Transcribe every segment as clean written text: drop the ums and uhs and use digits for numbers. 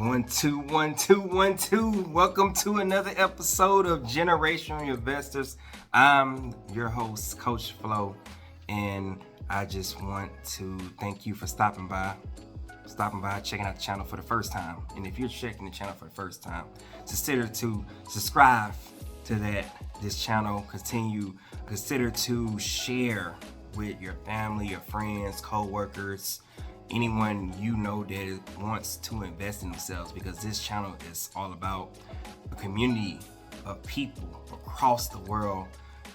One, two, one, two, one, two. Welcome to another episode of Generational Investors. I'm your host, Coach Flo, and I just want to thank you for stopping by, checking out the channel for the first time. And if you're checking the channel for the first time, consider to subscribe to this channel. Consider to share with your family, your friends, co-workers, anyone you know that wants to invest in themselves, because this channel is all about a community of people across the world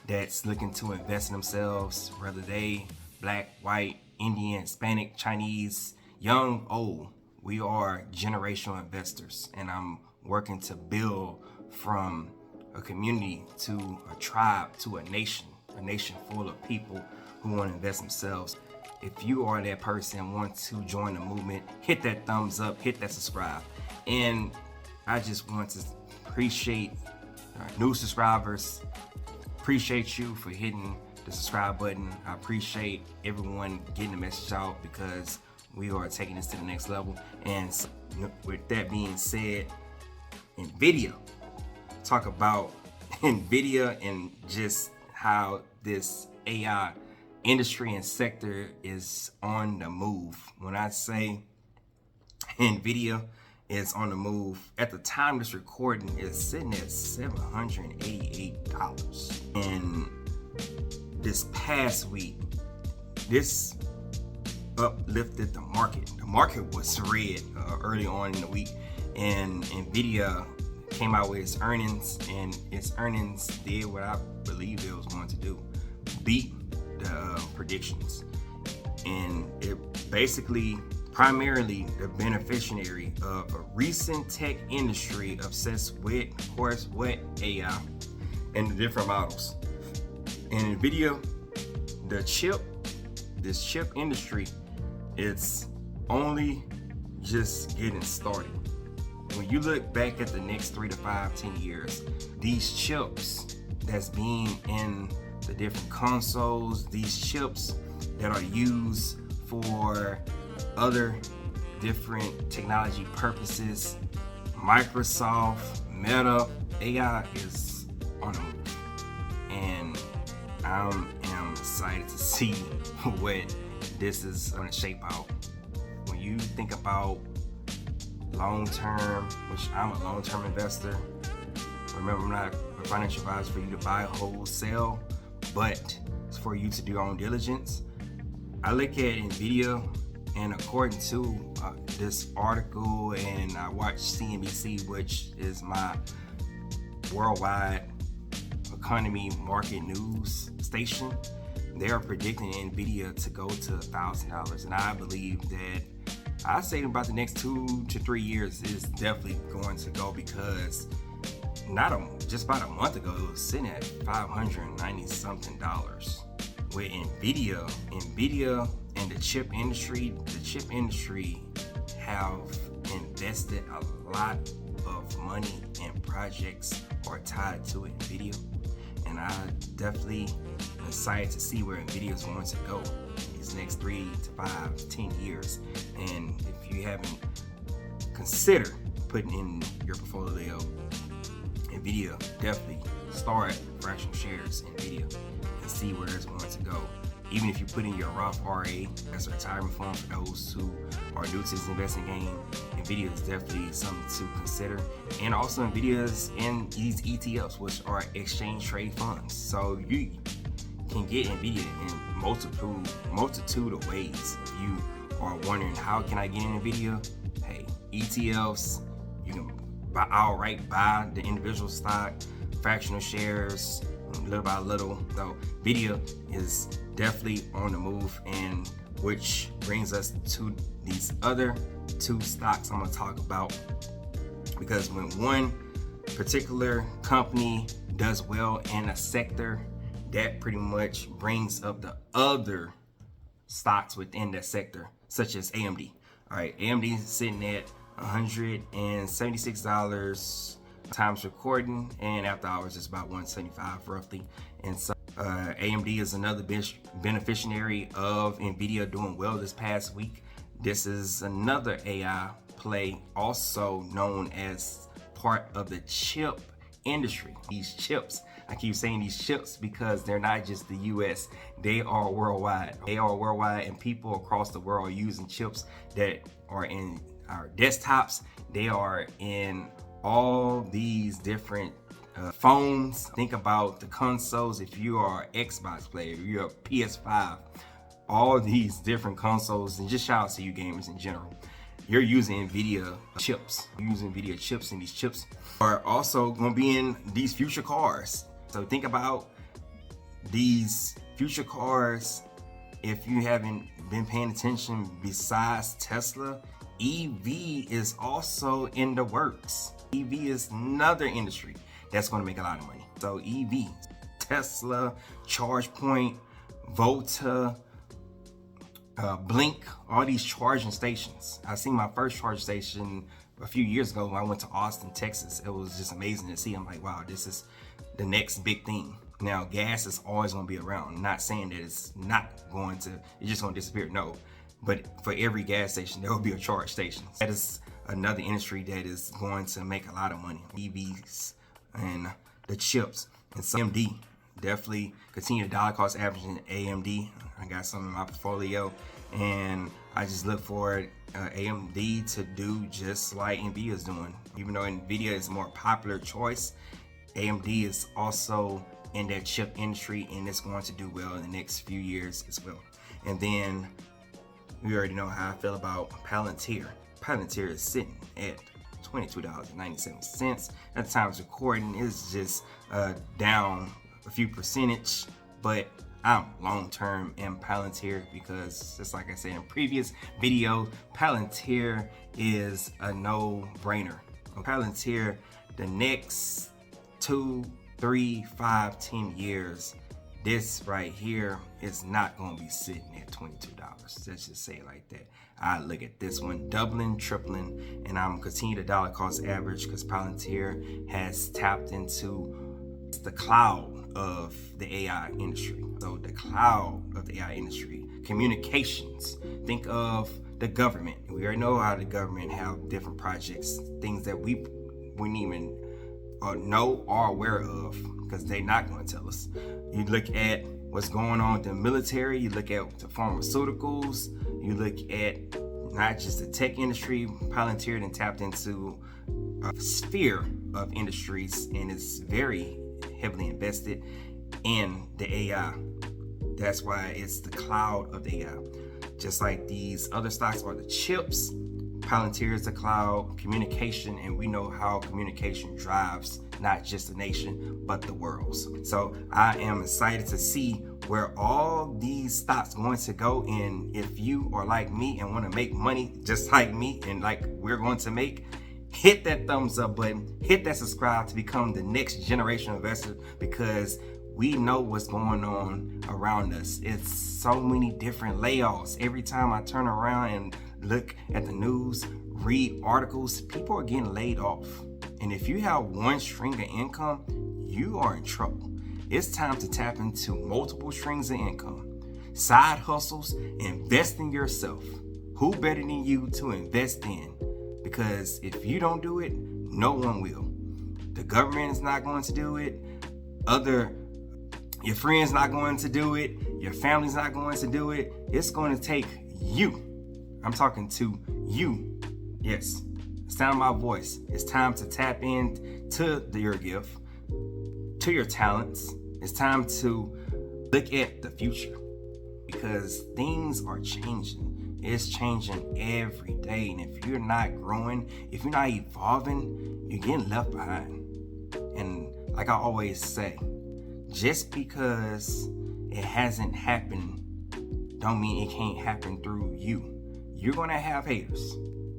that's looking to invest in themselves, whether they black, white, Indian, Hispanic, Chinese, young, old. We are generational investors, and I'm working to build from a community to a tribe to a nation full of people who want to invest themselves. If you are that person and want to join the movement, hit that thumbs up, hit that subscribe. And I just want to appreciate our new subscribers. Appreciate you for hitting the subscribe button. I appreciate everyone getting the message out, because we are taking this to the next level. And so, with that being said, NVIDIA. Talk about NVIDIA and just how this AI industry and sector is on the move. When I say NVIDIA is on the move, at the time this recording is sitting at $788. And this past week, this uplifted the market. The market was red early on in the week, and NVIDIA came out with its earnings, and its earnings did what I believe it was going to do: beat the predictions. And it basically primarily the beneficiary of a recent tech industry obsessed with, of course, what AI and the different models. And NVIDIA, this chip industry, it's only just getting started. When you look back at the next 3 to 5, 10 years, these chips that's being in the different consoles, these chips that are used for other different technology purposes, Microsoft, Meta, AI is on the move. And I am excited to see what this is going to shape out. When you think about long-term, which I'm a long-term investor, remember, I'm not a financial advisor for you to buy, hold, sell, but it's for you to do your own diligence. I look at NVIDIA, and according to this article, and I watch CNBC, which is my worldwide economy market news station, they are predicting NVIDIA to go to $1,000. And I believe that, I say about the next 2 to 3 years is definitely going to go, because just about a month ago it was sitting at $590 something. With NVIDIA and the chip industry have invested a lot of money, and projects are tied to NVIDIA. And I definitely excited to see where NVIDIA is going to go these next 3 to 5 to 10 years. And if you haven't considered putting in your portfolio NVIDIA, definitely start fractional shares in NVIDIA and see where it's going to go. Even if you put in your Roth RA as a retirement fund, for those who are new to this investing game, NVIDIA is definitely something to consider. And also NVIDIA is in these ETFs, which are exchange trade funds. So you can get NVIDIA in multitude of ways. If you are wondering, how can I get in NVIDIA? Hey, ETFs, you can outright buy the individual stock, fractional shares, little by little. So NVIDIA is definitely on the move, and which brings us to these other 2 stocks I'm going to talk about. Because when one particular company does well in a sector, that pretty much brings up the other stocks within that sector, such as AMD. All right, AMD is sitting at $176 times recording, and after hours it's about $175 roughly. And so AMD is another beneficiary of NVIDIA doing well this past week. This is another AI play, also known as part of the chip industry. These chips, I keep saying these chips because they're not just the US, they are worldwide. They are worldwide, and people across the world are using chips that are in our desktops. They are in all these different phones. Think about the consoles. If you are an Xbox player, if you're a PS5, all these different consoles, and just shout out to you gamers in general, you're using NVIDIA chips. You're using NVIDIA chips, and these chips are also going to be in these future cars. So think about these future cars. If you haven't been paying attention, besides Tesla, EV is also in the works. EV is another industry that's going to make a lot of money. So EV, Tesla, ChargePoint, Volta, Blink, all these charging stations. I seen my first charging station a few years ago when I went to Austin, Texas. It was just amazing to see. I'm like, wow, this is the next big thing. Now, gas is always going to be around. I'm not saying that it's not going to, it's just going to disappear. No, but for every gas station, there will be a charge station. That is another industry that is going to make a lot of money. EVs and the chips, and some AMD. Definitely continue to dollar cost averaging AMD. I got some in my portfolio, and I just look for AMD to do just like NVIDIA is doing. Even though NVIDIA is a more popular choice, AMD is also in that chip industry, and it's going to do well in the next few years as well. And then we already know how I feel about Palantir. Palantir is sitting at $22.97. At the time of recording, it's just down a few percentage, but I'm long-term in Palantir because, just like I said in previous video, Palantir is a no-brainer. Palantir, the next 2, 3, 5, 10 years, this right here is not going to be sitting at $22. Let's just say it like that. I look at this one doubling, tripling, and I'm continue to dollar cost average because Palantir has tapped into the cloud of the AI industry. So the cloud of the AI industry, communications. Think of the government. We already know how the government have different projects, things that we wouldn't even know or aware of because they're not going to tell us. You look at what's going on with the military, you look at the pharmaceuticals, you look at not just the tech industry. Palantir then tapped into a sphere of industries and is very heavily invested in the AI. That's why it's the cloud of the AI. Just like these other stocks are the chips, Palantir is the cloud, communication, and we know how communication drives not just the nation, but the world. So I am excited to see where all these stocks going to go. And if you are like me and want to make money just like me and like we're going to make, hit that thumbs up button, hit that subscribe to become the next generation investor, because we know what's going on around us. It's so many different layoffs. Every time I turn around and look at the news, read articles, people are getting laid off. And if you have one stream of income, you are in trouble. It's time to tap into multiple streams of income, side hustles, invest in yourself. Who better than you to invest in? Because if you don't do it, no one will. The government is not going to do it. Your friends not going to do it. Your family's not going to do it. It's going to take you. I'm talking to you. Yes, sound of my voice. It's time to tap into your gift, to your talents. It's time to look at the future because things are changing. It's changing every day. And if you're not growing, if you're not evolving, you're getting left behind. And like I always say, just because it hasn't happened don't mean it can't happen through you. You're going to have haters.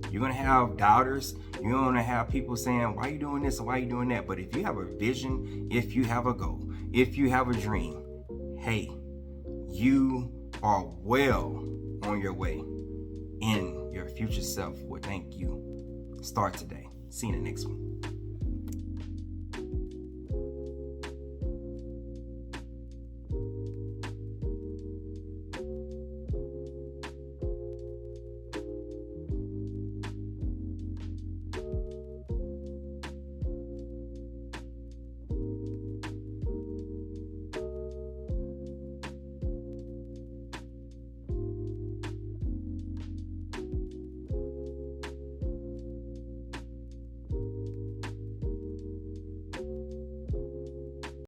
You're going to have doubters. You're going to have people saying, why are you doing this and why are you doing that? But if you have a vision, if you have a goal, if you have a dream, hey, you are well on your way, and your future self will thank you. Start today. See you in the next one.